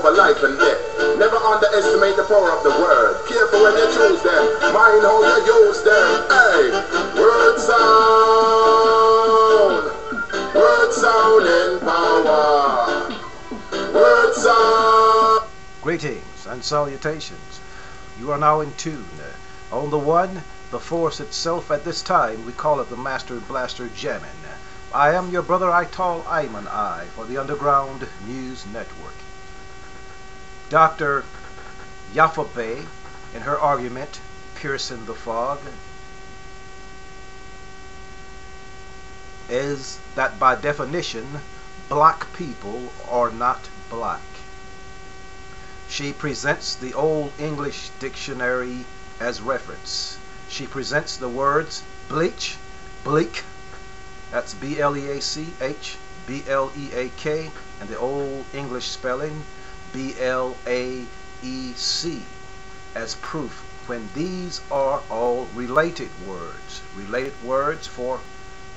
over life and death. Never underestimate the power of the word. Careful when you choose them. Mind how you use them. Hey, word sound. Word sound in power. Word sound. Greetings and salutations. You are now in tune. On the one, the force itself at this time, we call it the Master Blaster Jamming. I am your brother Ital Ayman I for the Underground News Network. Dr. YAFFA Bey, in her argument, Piercing the Fog, is that by definition, black people are not black. She presents the Old English Dictionary as reference. She presents the words bleach, blŷc, that's B-L-E-A-C-H, B-L-E-A-K, and the Old English spelling B-L-A-E-C as proof when these are all related words. Related words for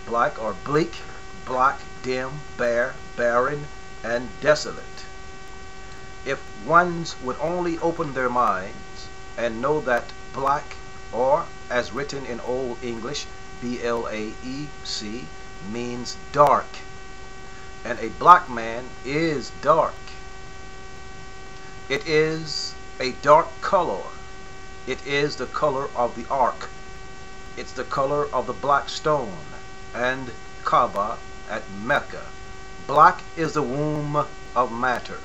black are bleak, black, dim, bare, barren, and desolate. If ones would only open their minds and know that black, or as written in Old English, B-L-A-E-C, means dark, and a black man is dark. It is a dark color. It is the color of the ark. It's the color of the black stone and Kaaba at Mecca. Black is the womb of matter.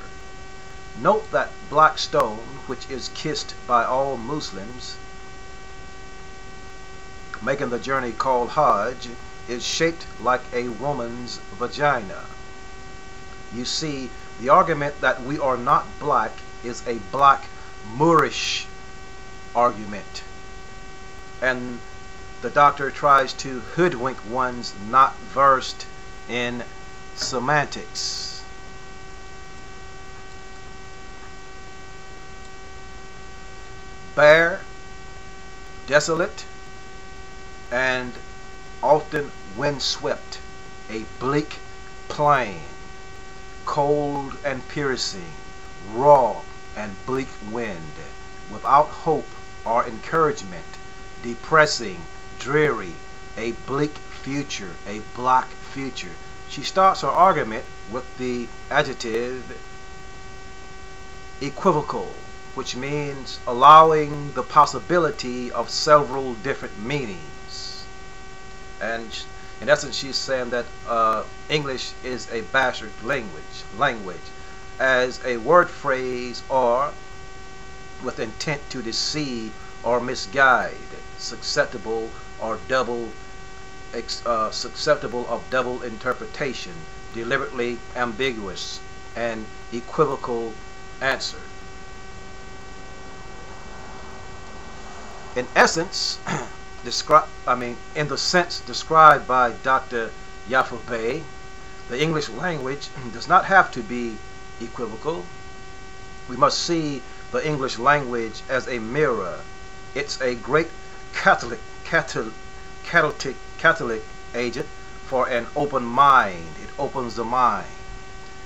Note that black stone, which is kissed by all Muslims making the journey called Hajj, is shaped like a woman's vagina. You see, the argument that we are not black is a black Moorish argument, and the doctor tries to hoodwink ones not versed in semantics. Bare, desolate, and often windswept, a bleak plain, cold and piercing, raw and bleak wind, without hope or encouragement, depressing, dreary, a bleak future, a black future. She starts her argument with the adjective equivocal, which means allowing the possibility of several different meanings. And in essence, she's saying that English is a bastard language as a word phrase or with intent to deceive or misguide, susceptible of double interpretation, deliberately ambiguous, and equivocal answer. In essence, in the sense described by Dr. YAFFA Bey, the English language does not have to be equivocal. We must see the English language as a mirror. It's a great catalytic agent for an open mind. It opens the mind.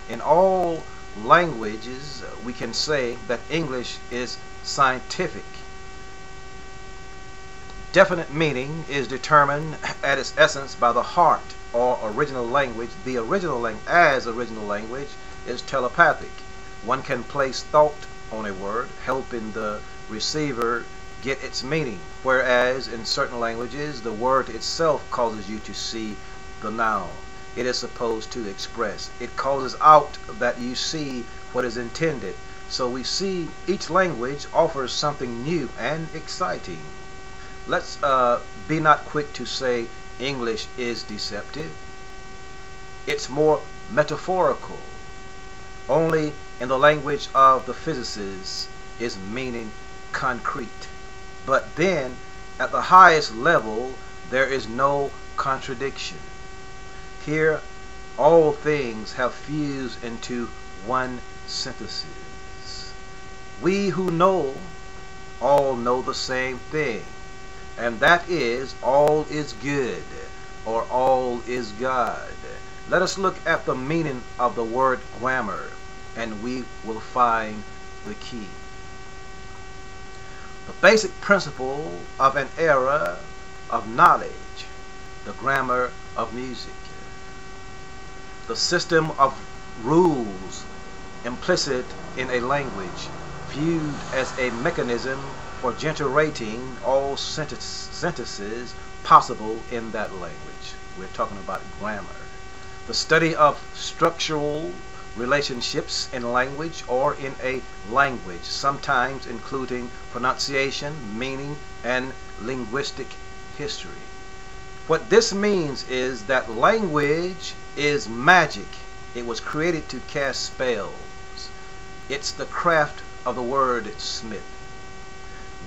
In all languages, we can say that English is scientific. Definite meaning is determined at its essence by the heart or original language. The original language is telepathic. One can place thought on a word, helping the receiver get its meaning, whereas in certain languages the word itself causes you to see the noun it is supposed to express. It causes out that you see what is intended. So we see each language offers something new and exciting. Let's be not quick to say English is deceptive. It's more metaphorical. Only in the language of the physicists is meaning concrete. But then, at the highest level, there is no contradiction. Here, all things have fused into one synthesis. We who know all know the same thing, and that is all is good, or all is God. Let us look at the meaning of the word grammar. and we will find the key. The basic principle of an era of knowledge, the grammar of music, the system of rules implicit in a language, viewed as a mechanism for generating all sentences possible in that language. We're talking about grammar. The study of structural relationships in language or in a language, sometimes including pronunciation, meaning, and linguistic history. What this means is that language is magic. It was created to cast spells. It's the craft of the wordsmith.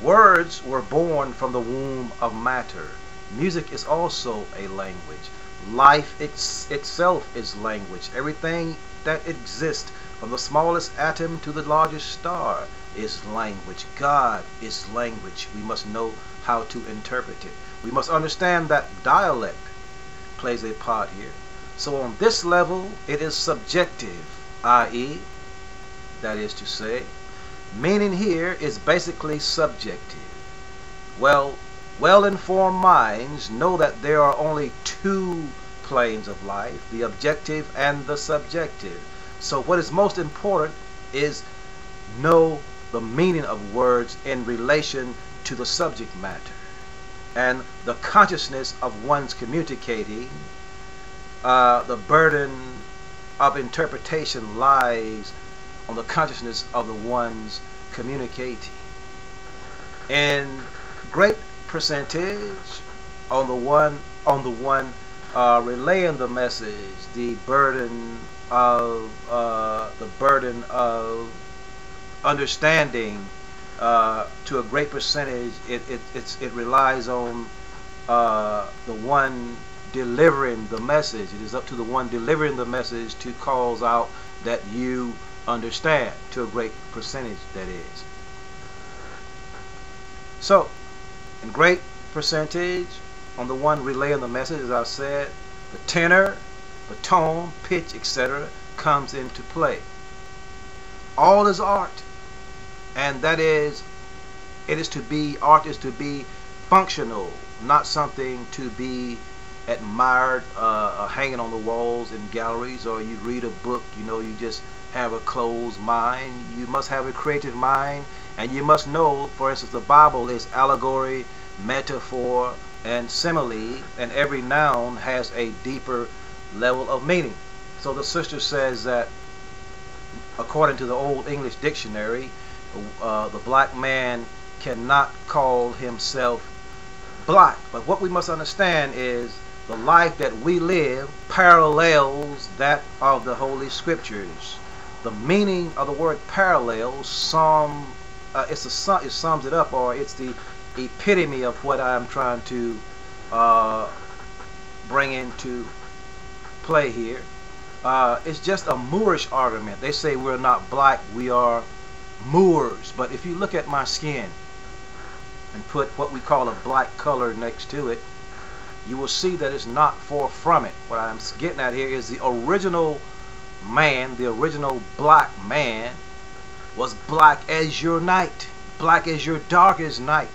Words were born from the womb of matter. Music is also a language. Life itself is language. Everything that exists, from the smallest atom to the largest star, is language. God is language. We must know how to interpret it. We must understand that dialect plays a part here. So on this level, it is subjective, i.e., that is to say, meaning here is basically subjective. Well-informed minds know that there are only two planes of life, the objective and the subjective. So what is most important is know the meaning of words in relation to the subject matter. And the consciousness of one's communicating, the burden of interpretation lies on the consciousness of the one's communicating. In great percentage, on the one relaying the message, the burden of understanding, to a great percentage, it relies on the one delivering the message. It is up to the one delivering the message to cause out that you understand, to a great percentage, that is. So, in great percentage, on the one relaying the message, as I've said, the tenor, the tone, pitch, etc. comes into play. All is art, and that is, art is to be functional, not something to be admired, hanging on the walls in galleries, or you read a book, you just have a closed mind. You must have a creative mind, and you must know, for instance, the Bible is allegory, metaphor, and simile, and every noun has a deeper level of meaning. So the sister says that according to the Old English Dictionary, the black man cannot call himself black. But what we must understand is the life that we live parallels that of the Holy Scriptures. The meaning of the word parallel, it sums it up, or it's the epitome of what I'm trying to bring into play here. It's just a Moorish argument. They say we're not black, we are Moors. But if you look at my skin and put what we call a black color next to it, you will see that it's not far from it. What I'm getting at here is the original man, the original black man, was black as your night, black as your darkest night.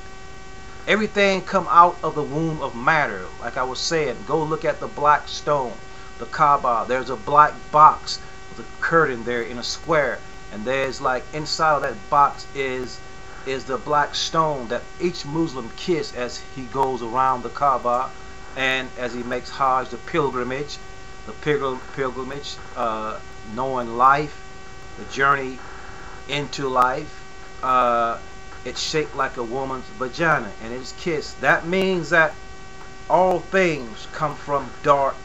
Everything come out of the womb of matter. Like I was saying, go look at the black stone, the Kaaba. There's a black box with a curtain there in a square, and there's like inside of that box is the black stone that each Muslim kiss as he goes around the Kaaba, and as he makes Hajj, the pilgrimage, knowing life, the journey into life. It's shaped like a woman's vagina, and it's kissed. That means that all things come from dark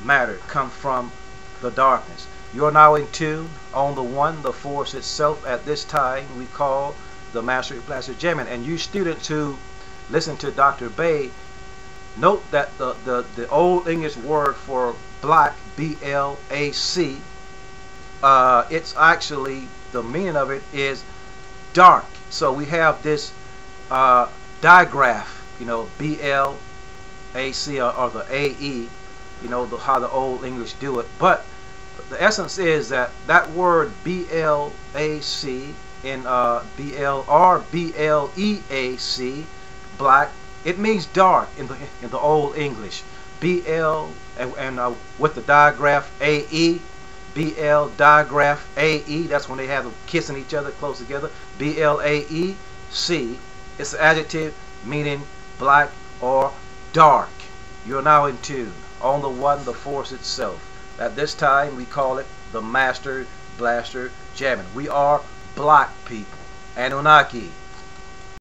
matter, come from the darkness. You're now in tune on the one, the force itself. At this time, we call the Master Blaster Gemin. And you students who listen to Dr. Bey, note that the Old English word for black, B-L-A-C, it's actually, the meaning of it is dark. So we have this digraph, B-L-A-C, or the A-E, how the Old English do it. But The essence is that that word B-L-A-C in B-L-R-B-L-E-A-C, black, it means dark in the Old English. B-L and with the digraph A-E, B-L digraph A-E, that's when they have them kissing each other close together. B-L-A-E-C, it's an adjective meaning black or dark. You're now in tune on the one, the force itself. At this time we call it the master blaster jamming. We are black people, Anunnaki.